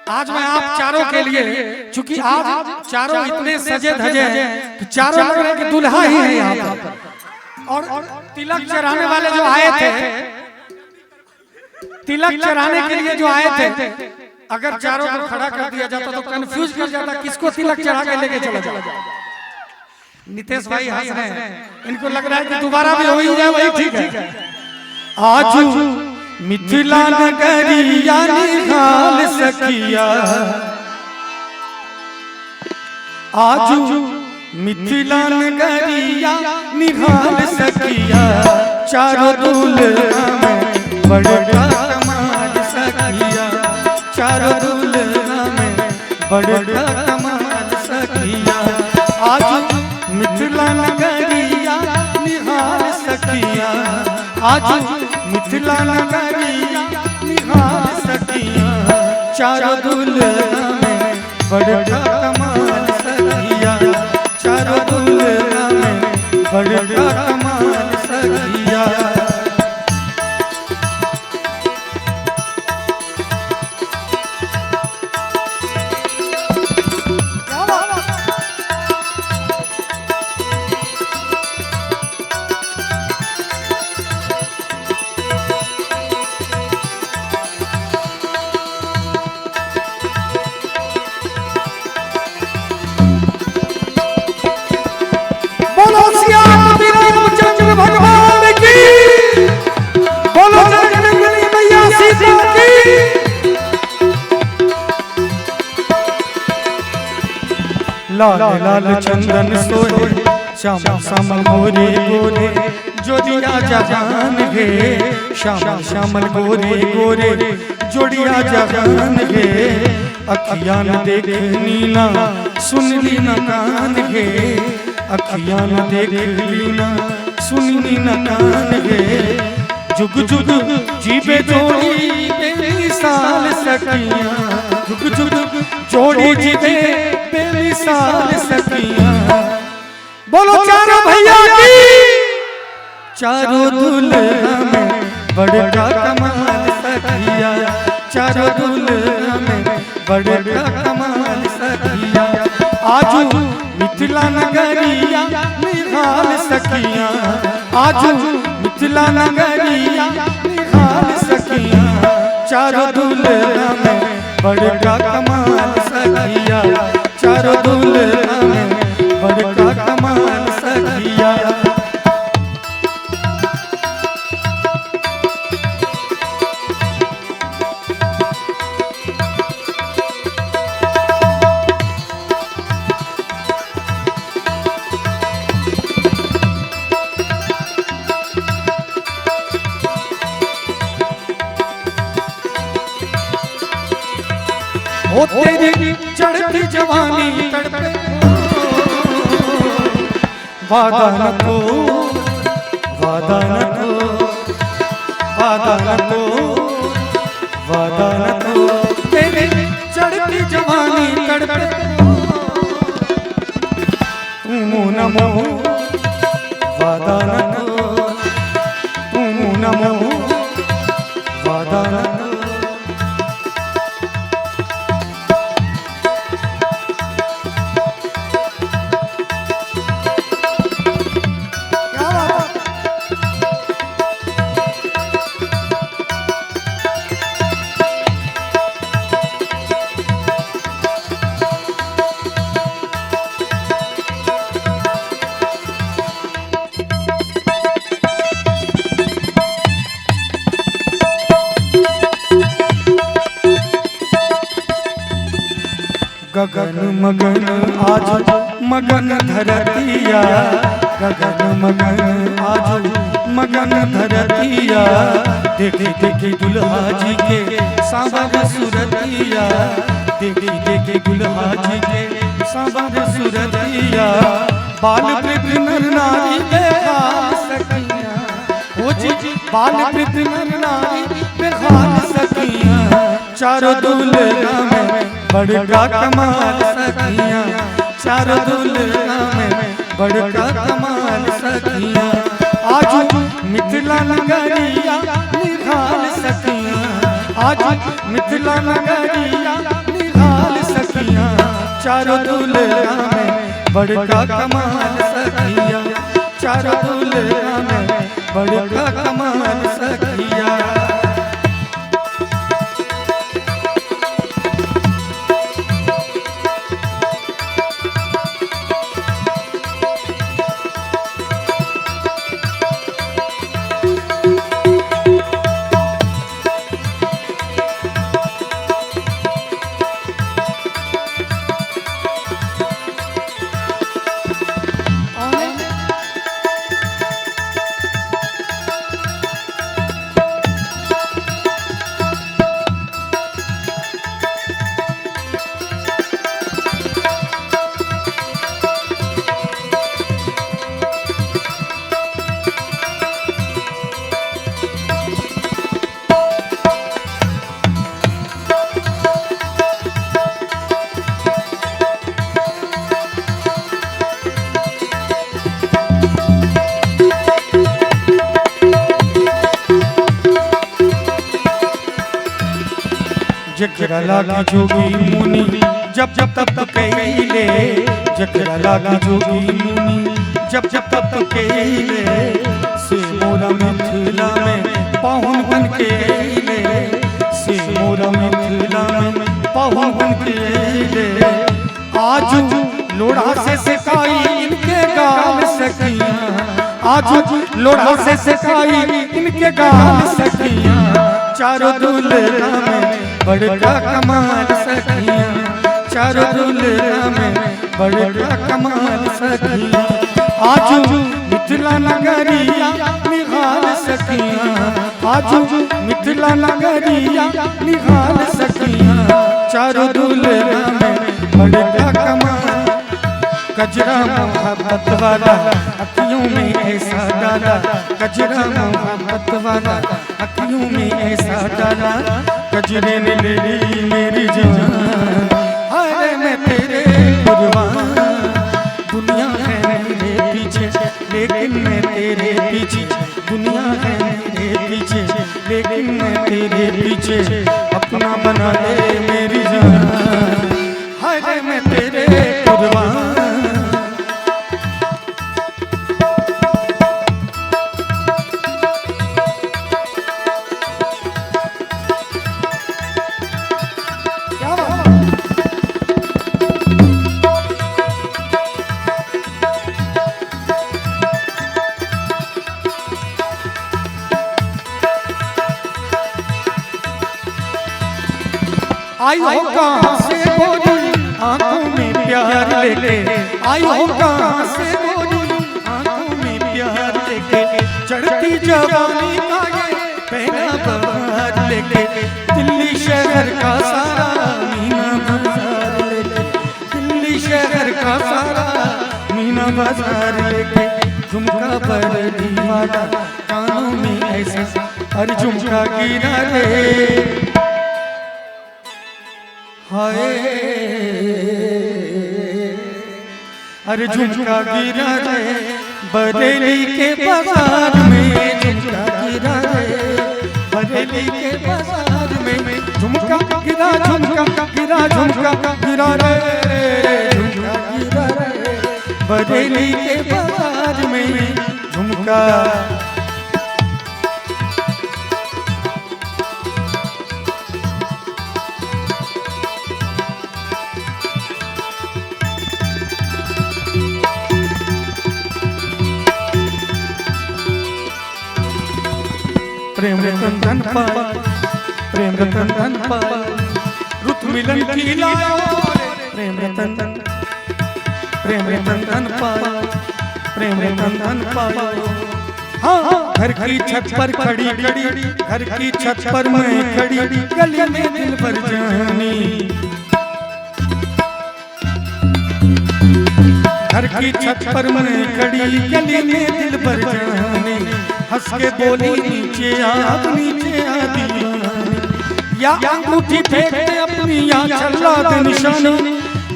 आज मैं आप चारों के लिए, चूंकि आज चारों इतने सजे धजे हैं कि चारों लग रहे हैं कि दुल्हा ही है यहाँ पर। और तिलक चढ़ाने वाले जो आए थे, तिलक चढ़ाने के लिए जो आए थे, अगर चारों को खड़ा कर दिया जाता तो कंफ्यूज कर जाता किसको तिलक चढ़ा के लेके चला जाए। नितेश भाई हंस रहे हैं, इनको लग रहा है कि दोबारा भी हो ही जाए, वही ठीक है। आज मिथिला नगरिया निहाल सखिया, आज मिथिला नगरिया निहाल सखिया, चारों दुल्हा में बड़का कमाल सखिया, चारों दुल्हा में बड़का कमाल सखिया। आज मिथिला नगरिया निहाल सखिया, आज मिथिला नगरिया निहाल सखिया, चारों दुल्हा में बड़का कमाल सखिया, चारों दुल्हा में बड़का कमाल सखिया। लाल लाल चंदन सोहे श्याम श्यामल गोरे गोरे, जोड़िया जहान है श्याम श्यामल गोरे गोरे, जोड़िया जहान है। अखियां न देख नीना सुन ली न कान है, अखियां न देख लीना सुन ली न कान है। जुग जुग जीवे जोड़ी बेमिसाल सखिया, जुग जुग जोड़ी जीवे बेमिसाल सखिया। बोलो चारों भैया की, चारों दुल्हा में बड़का कमाल सखिया, चारों दुल्हा में बड़का कमाल सखिया। आज मिथिला नगरिया निहाल सखिया, आज मिथिला नगरिया निहाल सखिया, चारों दुल्हा में बड़का कमाल सखिया, चारों दुल्हा में बड़का कमाल सखिया। ओ तेरी चढ़ती जवानी तड़पे, वादा न को, वादा न को, वादा न को, वादा न को। तेरी चढ़ती जवानी तड़पे, तुम न मोह, वादा न को, तुम न मोह, वादा न को। गगन मगन आज मगन धरतिया, गगन मगन आज मगन धरतिया। देखी देखी दुल्हा जी के सांवर सुरतिया, देखी देखी दुल्हा जी के सांवर सुरतिया। बाल वृद्ध नर नारी बेहाल सखिया, ओ जी बाल वृद्ध नर नारी बेहाल सखिया, चारों दुल्हा में बड़का कमाल सखिया, चारों दुल्हा में बड़का कमाल सखिया। आज मिथिला नगरिया निहाल सखिया, आज मिथिला नगरिया चारों दुल्हा में बड़का कमाल सखिया, चारों दुल्हा में बड़का कमाल सखिया। जकरा लागी जोगी मुनि जब जब तब तब कहिले, जकरा लागी जोगी मुनि जब जब तब तब कहिले, से मोरा मिथिला में पाहुन बन के अइले, से मोरा मिथिला में पाहुन बन के अइले। आज लोढ़ा से सिखाई इनके गाल सखिया, आज लोढ़ा से सिखाई इनके गाल सखिया, चारों दुल्हा में बड़का कमाल सखिया, चारों दुल्हा में बड़का कमाल सखिया। आज मिथिला नगरिया निहाल सखिया, आज मिथिला नगरिया निहाल सखिया, चारों दुल्हा में बड़का कमाल। कजरा मोहब्बत वाला अखियों में ऐसा डाला, कजरा मोहब्बत वाला अखियों में ऐसा डाला, कजरे ने ले ली मेरी जान, हाय मैं तेरे कुर्बान। दुनिया है मेरे पीछे लेकिन मैं तेरे पीछे, दुनिया है मेरे पीछे लेकिन मैं तेरे पीछे, अपना बना ले मेरी जान, हाय मैं तेरे कुर्बान। आई हो कहाँ से गोरी आंखों में प्यार लेके, आई हो कहाँ से गोरी आंखों में प्यार लेके, चढ़ती जवानी का ये पहला बहार लेके, दिल्ली शहर का सारा मीना बाजार लेके, दिल्ली शहर का सारा मीना बाजार लेके, झुमका पर दीवाना कानों में ऐसा हर झुमका गिरा रे, हाय अरे झुमका गिरा रे बरेली के बाजार में, झुमका गिरा रे बरेली के बाजार में, झुमका गिरा झुमका गिरा झुमका गिरा रे, झुमका गिरा रे बरेली के बाजार में, झुमका। प्रेम रतन धन पाए, प्रेम रतन धन पाए, रुत मिलन की लायो, प्रेम रतन धन पाए, प्रेम रतन धन पायो। हाँ घर की छत पर खड़ी खड़ी, घर की छत पर मैं खड़ी, गली में दिल भर जानी, घर की छत पर मैं खड़ी, गली में दिल भर जानी, हंस के बोली नीचे आ दीवानी, या अंगूठी फेंकते अपनी या चला दे निशानी,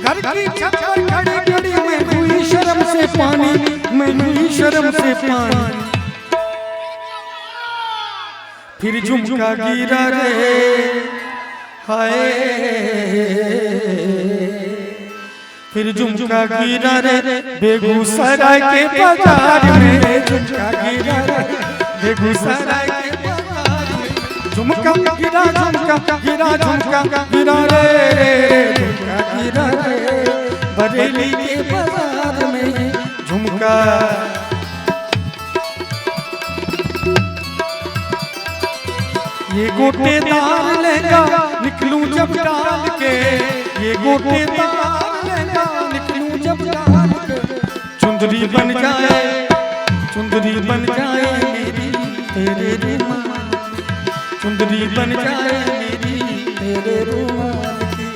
घर की छत पर खड़ी खड़ी मैं हुई शर्म से पानी, मैं हुई शर्म से पानी, फिर झुमका गिरा रे, हाय फिर झुमका गिरा रे बेगूसराय के बाजार में, झुमका गिरा रे बेगूसराय के बाजार में, झुमका गिरा झुमका गिरा रे झुमका गिरा रे बरेली के बाजार में झुमका। ये गोटेदार लहंगा निकलूं जब डाल के, ये गोटेदार लहंगा निकलूं जब डाल के, चुंदरी बन जाए मेरी तेरे रुमाल, चुंदरी बन जाए मेरी तेरे रुमाल की।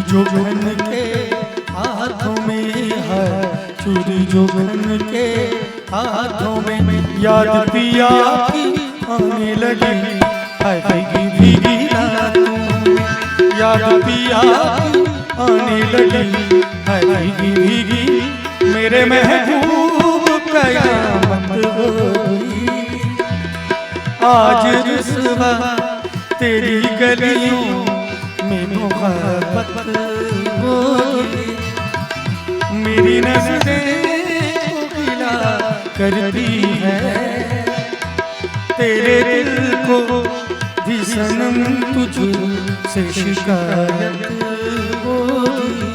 जो घन के हाथों में है, चूड़ी जो घन के हाथों में, याद पिया की आने लगी है भीगी भीगी रातों में, याद पिया की आने लगी है भीगी भीगी, मेरे महबूब कयामत होगी आज रुसवा तेरी गलियों में मोहब्बत होगी, मेरी नज़रें को गिला करती है, तेरे दिल को भी सनम तुझसे शिकायत होगी,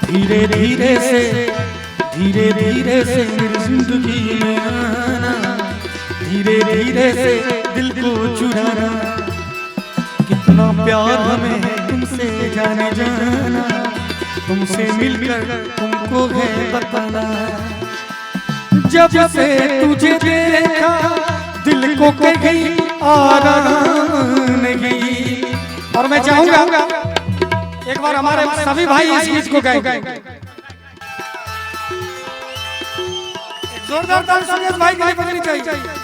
धीरे धीरे से मेरी जिंदगी में आना, धीरे धीरे से दिल को चुराना, कितना प्यार हमें तुमसे जाने जाना, तुमसे मिलकर तुमको है बताना, जब से तुझे देखा दिल को कहीं आराम नहीं। और मैं चाहूंगा एक बार हमारे सभी भाई इस गीत को गाएं, जोरदार ताली सुकेश भाई के लिए बजनी चाहिए।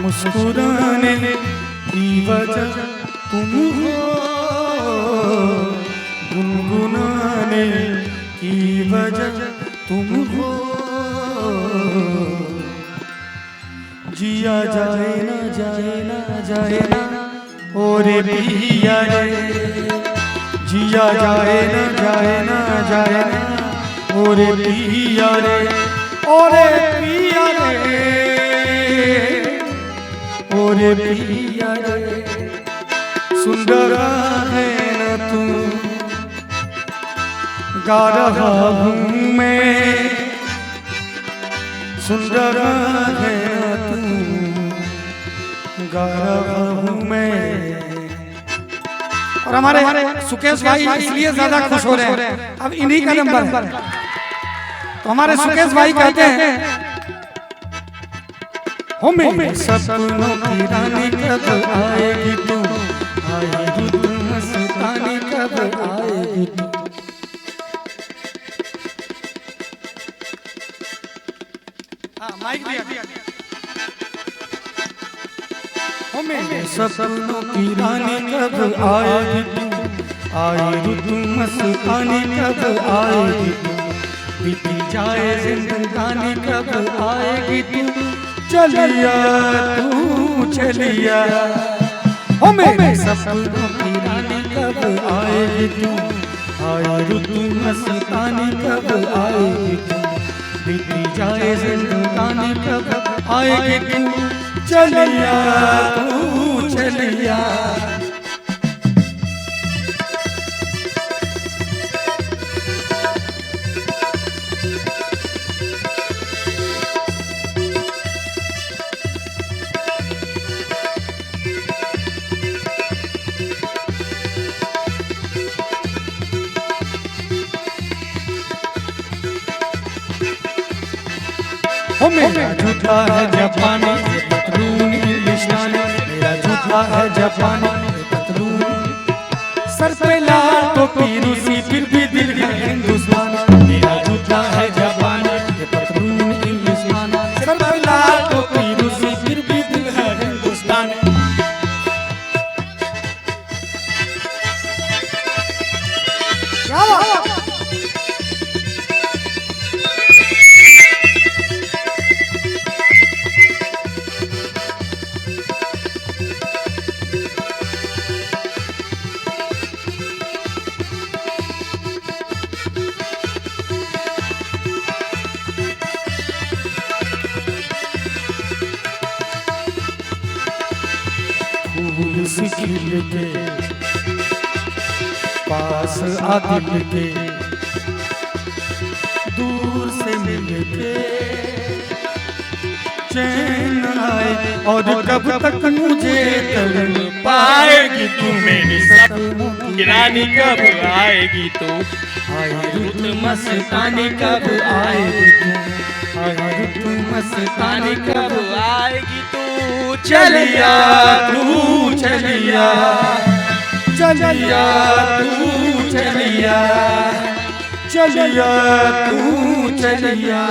मुस्कुराने की वजह तुम हो, गुनगुनाने की वजह तुम हो, जिया जाए ना जाए ना जाए ना और पिया रे, जिया जाए ना जाए ना जाए ना और पिया रे, और पिया रे, और पिया रे, सुंदर है ना तू, गा रहा हूँ मैं, सुंदर है ना तू, गा रहा हूँ मैं। और हमारे सुकेश भाई इसलिए ज्यादा खुश हो रहे हैं, अब इन्हीं का नंबर है, तो हमारे सुकेश भाई कहते हैं, मेरे सपनों की रानी कब आएगी तू, आएगी तू मस्तानी कब आएगी तू। माइक दिया। मेरे सपनों की रानी कब आएगी तू, आएगी तू मस्तानी कब आएगी तू, बीती जाए जिंदगानी कब आएगी तू, चलिया तू चलिया, ओ मेरे सपनों की रानी कब आएगी तू, आएगी तू मस्तानी कब आएगी तू, बीती जाए जिंदगानी कब आएगी तू, चलिया तू चलिया। ओ मेरा जूता है जापानी पतलून इंग्लिस्तानी, मेरा जूता है जापानी पतलून, सर पे लाल टोपी रूसी फिर भी दिल है हिंदुस्तानी, मेरा जूता है जापानी पतलून इंग्लिस्तानी, सर पे लाल टोपी रूसी फिर भी दिल है हिंदुस्तानी। क्या बात फूल से खिल के पास आ दिल के, दूर से मिल के चैन आए, और कब तक मुझे तड़प पाएगी तू मेरी सपनों की रानी, कब आएगी तू आए रुत मस्तानी, कब आएगी तू आए तू मस्तानी, कब आएगी तू चलिया तू चलिया चलिया तू चलिया चलिया तू चलिया।